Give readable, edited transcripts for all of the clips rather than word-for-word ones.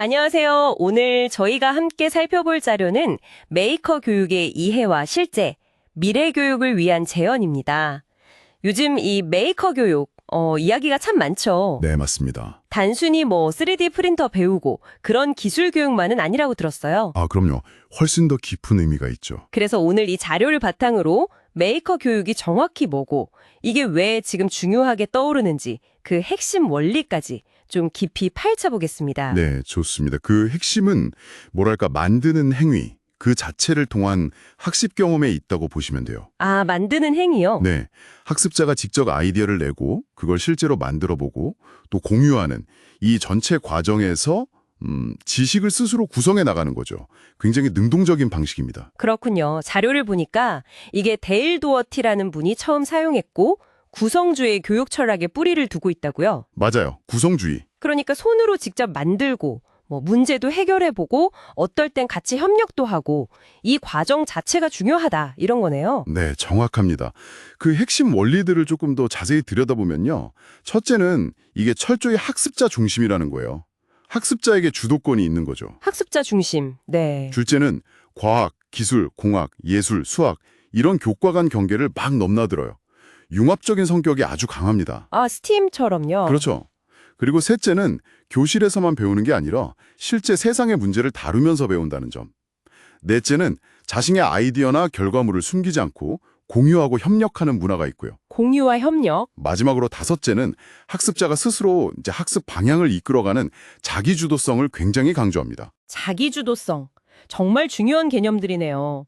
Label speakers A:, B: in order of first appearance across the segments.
A: 안녕하세요. 오늘 저희가 함께 살펴볼 자료는 메이커 교육의 이해와 실제, 미래 교육을 위한 재현입니다. 요즘 이 메이커 교육, 이야기가 참 많죠.
B: 네, 맞습니다.
A: 단순히 3D 프린터 배우고 그런 기술 교육만은 아니라고 들었어요.
B: 그럼요. 훨씬 더 깊은 의미가 있죠.
A: 그래서 오늘 이 자료를 바탕으로 메이커 교육이 정확히 뭐고, 이게 왜 지금 중요하게 떠오르는지 그 핵심 원리까지 좀 깊이 파헤쳐보겠습니다.
B: 네, 좋습니다. 그 핵심은 만드는 행위, 그 자체를 통한 학습 경험에 있다고 보시면 돼요.
A: 아, 만드는 행위요?
B: 네, 학습자가 직접 아이디어를 내고 그걸 실제로 만들어보고 또 공유하는 이 전체 과정에서 지식을 스스로 구성해 나가는 거죠. 굉장히 능동적인 방식입니다.
A: 그렇군요. 자료를 보니까 이게 데일 도어티라는 분이 처음 사용했고 구성주의 교육 철학에 뿌리를 두고 있다고요.
B: 맞아요. 구성주의.
A: 그러니까 손으로 직접 만들고 문제도 해결해보고 어떨 땐 같이 협력도 하고 이 과정 자체가 중요하다 이런 거네요.
B: 네, 정확합니다. 그 핵심 원리들을 조금 더 자세히 들여다보면요. 첫째는 이게 철저히 학습자 중심이라는 거예요. 학습자에게 주도권이 있는 거죠.
A: 학습자 중심. 네.
B: 둘째는 과학, 기술, 공학, 예술, 수학 이런 교과 간 경계를 막 넘나들어요. 융합적인 성격이 아주 강합니다.
A: 아, 스팀처럼요.
B: 그렇죠. 그리고 셋째는 교실에서만 배우는 게 아니라 실제 세상의 문제를 다루면서 배운다는 점. 넷째는 자신의 아이디어나 결과물을 숨기지 않고 공유하고 협력하는 문화가 있고요.
A: 공유와 협력.
B: 마지막으로 다섯째는 학습자가 스스로 이제 학습 방향을 이끌어가는 자기주도성을 굉장히 강조합니다.
A: 자기주도성. 정말 중요한 개념들이네요.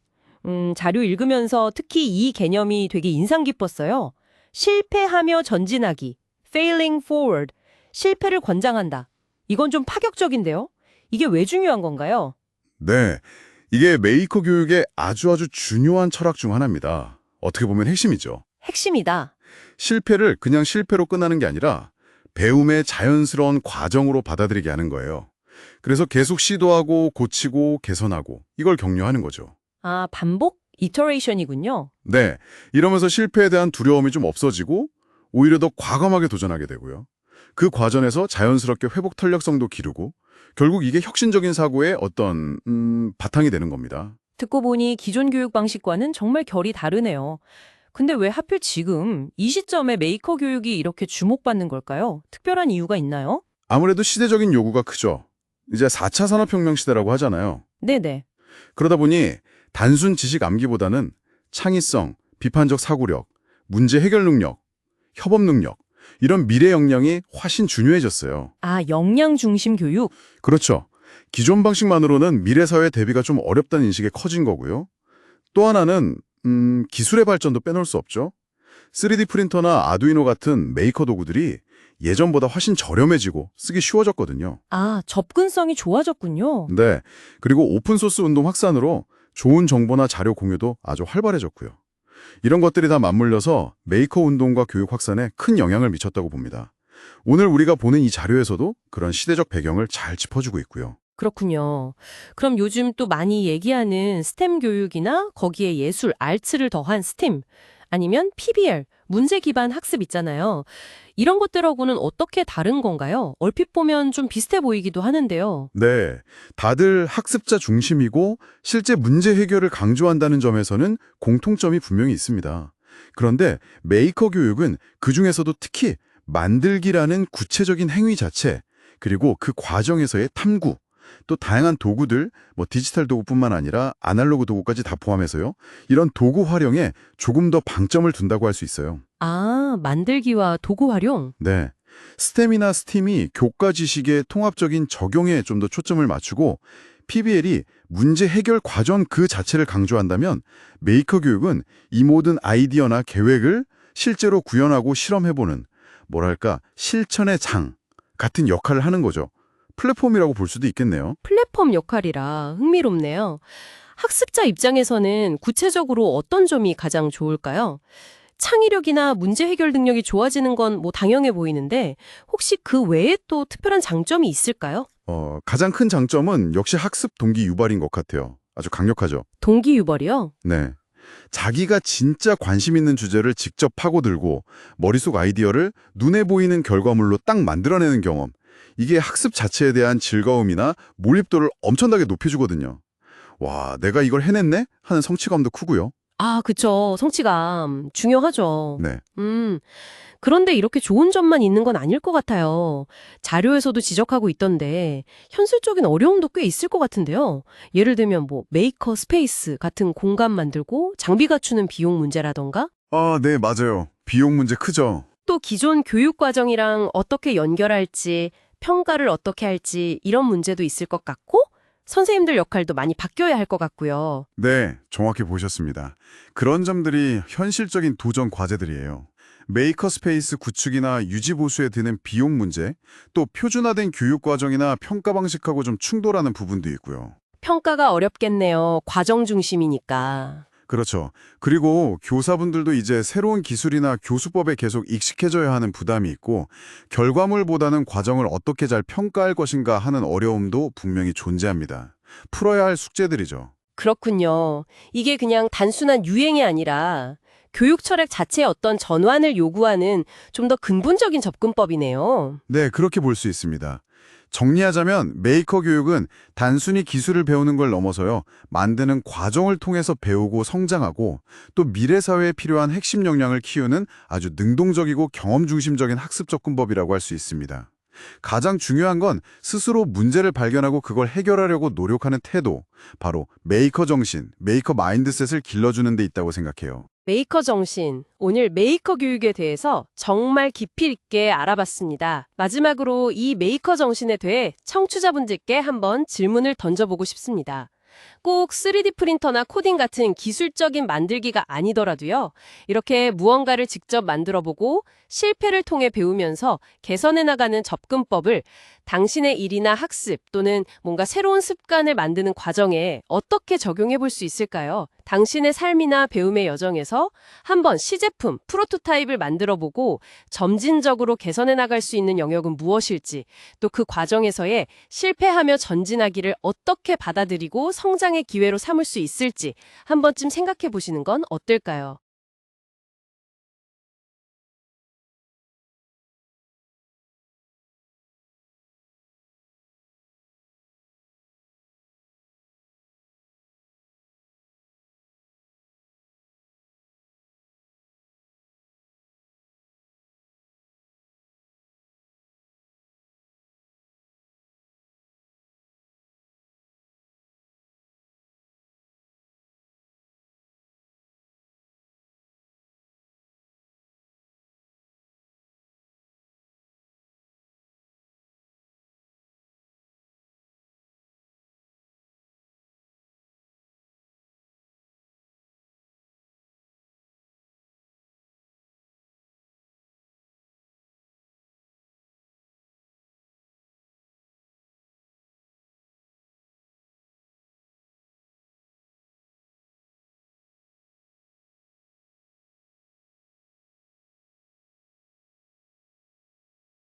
A: 자료 읽으면서 특히 이 개념이 되게 인상 깊었어요. 실패하며 전진하기. failing forward. 실패를 권장한다. 이건 좀 파격적인데요? 이게 왜 중요한 건가요?
B: 네, 이게 메이커 교육의 아주 중요한 철학 중 하나입니다. 어떻게 보면 핵심이죠.
A: 핵심이다.
B: 실패를 그냥 실패로 끝나는 게 아니라 배움의 자연스러운 과정으로 받아들이게 하는 거예요. 그래서 계속 시도하고 고치고 개선하고 이걸 격려하는 거죠.
A: 아, 반복? 이터레이션이군요.
B: 네, 이러면서 실패에 대한 두려움이 좀 없어지고 오히려 더 과감하게 도전하게 되고요. 그 과정에서 자연스럽게 회복 탄력성도 기르고 결국 이게 혁신적인 사고의 어떤 바탕이 되는 겁니다.
A: 듣고 보니 기존 교육 방식과는 정말 결이 다르네요. 근데 왜 하필 지금 이 시점에 메이커 교육이 이렇게 주목받는 걸까요? 특별한 이유가 있나요?
B: 아무래도 시대적인 요구가 크죠. 이제 4차 산업혁명 시대라고 하잖아요.
A: 네네.
B: 그러다 보니 단순 지식 암기보다는 창의성, 비판적 사고력, 문제 해결 능력, 협업 능력 이런 미래 역량이 훨씬 중요해졌어요.
A: 아, 역량 중심 교육?
B: 그렇죠. 기존 방식만으로는 미래 사회 대비가 좀 어렵다는 인식이 커진 거고요. 또 하나는 기술의 발전도 빼놓을 수 없죠. 3D 프린터나 아두이노 같은 메이커 도구들이 예전보다 훨씬 저렴해지고 쓰기 쉬워졌거든요.
A: 아, 접근성이 좋아졌군요.
B: 네. 그리고 오픈소스 운동 확산으로 좋은 정보나 자료 공유도 아주 활발해졌고요. 이런 것들이 다 맞물려서 메이커 운동과 교육 확산에 큰 영향을 미쳤다고 봅니다. 오늘 우리가 보는 이 자료에서도 그런 시대적 배경을 잘 짚어주고 있고요.
A: 그렇군요. 그럼 요즘 또 많이 얘기하는 스템 교육이나 거기에 예술, 아트를 더한 스팀, 아니면 PBL, 문제 기반 학습 있잖아요. 이런 것들하고는 어떻게 다른 건가요? 얼핏 보면 좀 비슷해 보이기도 하는데요.
B: 네, 다들 학습자 중심이고 실제 문제 해결을 강조한다는 점에서는 공통점이 분명히 있습니다. 그런데 메이커 교육은 그중에서도 특히 만들기라는 구체적인 행위 자체, 그리고 그 과정에서의 탐구, 또 다양한 도구들, 디지털 도구뿐만 아니라 아날로그 도구까지 다 포함해서요. 이런 도구 활용에 조금 더 방점을 둔다고 할 수 있어요.
A: 아, 만들기와 도구 활용?
B: 네. 스템이나 스팀이 교과 지식의 통합적인 적용에 좀 더 초점을 맞추고 PBL이 문제 해결 과정 그 자체를 강조한다면 메이커 교육은 이 모든 아이디어나 계획을 실제로 구현하고 실험해보는 실천의 장 같은 역할을 하는 거죠. 플랫폼이라고 볼 수도 있겠네요.
A: 플랫폼 역할이라 흥미롭네요. 학습자 입장에서는 구체적으로 어떤 점이 가장 좋을까요? 창의력이나 문제 해결 능력이 좋아지는 건 당연해 보이는데 혹시 그 외에 또 특별한 장점이 있을까요?
B: 가장 큰 장점은 역시 학습 동기 유발인 것 같아요. 아주 강력하죠.
A: 동기 유발이요?
B: 네. 자기가 진짜 관심 있는 주제를 직접 파고들고 머릿속 아이디어를 눈에 보이는 결과물로 딱 만들어내는 경험. 이게 학습 자체에 대한 즐거움이나 몰입도를 엄청나게 높여주거든요. 와, 내가 이걸 해냈네? 하는 성취감도 크고요.
A: 아, 그쵸. 성취감. 중요하죠.
B: 네.
A: 그런데 이렇게 좋은 점만 있는 건 아닐 것 같아요. 자료에서도 지적하고 있던데 현실적인 어려움도 꽤 있을 것 같은데요. 예를 들면 뭐 메이커 스페이스 같은 공간 만들고 장비 갖추는 비용 문제라던가
B: 아, 네, 맞아요. 비용 문제 크죠.
A: 또 기존 교육 과정이랑 어떻게 연결할지 평가를 어떻게 할지 이런 문제도 있을 것 같고 선생님들 역할도 많이 바뀌어야 할 것 같고요.
B: 네, 정확히 보셨습니다. 그런 점들이 현실적인 도전 과제들이에요. 메이커 스페이스 구축이나 유지 보수에 드는 비용 문제, 또 표준화된 교육 과정이나 평가 방식하고 좀 충돌하는 부분도 있고요.
A: 평가가 어렵겠네요. 과정 중심이니까.
B: 그렇죠. 그리고 교사분들도 이제 새로운 기술이나 교수법에 계속 익숙해져야 하는 부담이 있고 결과물보다는 과정을 어떻게 잘 평가할 것인가 하는 어려움도 분명히 존재합니다. 풀어야 할 숙제들이죠.
A: 그렇군요. 이게 그냥 단순한 유행이 아니라 교육 철학 자체의 어떤 전환을 요구하는 좀 더 근본적인 접근법이네요.
B: 네, 그렇게 볼 수 있습니다. 정리하자면 메이커 교육은 단순히 기술을 배우는 걸 넘어서요. 만드는 과정을 통해서 배우고 성장하고 또 미래 사회에 필요한 핵심 역량을 키우는 아주 능동적이고 경험 중심적인 학습 접근법이라고 할 수 있습니다. 가장 중요한 건 스스로 문제를 발견하고 그걸 해결하려고 노력하는 태도, 바로 메이커 정신, 메이커 마인드셋을 길러주는 데 있다고 생각해요.
A: 메이커 정신, 오늘 메이커 교육에 대해서 정말 깊이 있게 알아봤습니다. 마지막으로 이 메이커 정신에 대해 청취자분들께 한번 질문을 던져보고 싶습니다. 꼭 3D 프린터나 코딩 같은 기술적인 만들기가 아니더라도요. 이렇게 무언가를 직접 만들어보고 실패를 통해 배우면서 개선해 나가는 접근법을 당신의 일이나 학습 또는 뭔가 새로운 습관을 만드는 과정에 어떻게 적용해 볼 수 있을까요? 당신의 삶이나 배움의 여정에서 한번 시제품, 프로토타입을 만들어보고 점진적으로 개선해 나갈 수 있는 영역은 무엇일지, 또 그 과정에서의 실패하며 전진하기를 어떻게 받아들이고 성장의 기회로 삼을 수 있을지 한 번쯤 생각해 보시는 건 어떨까요?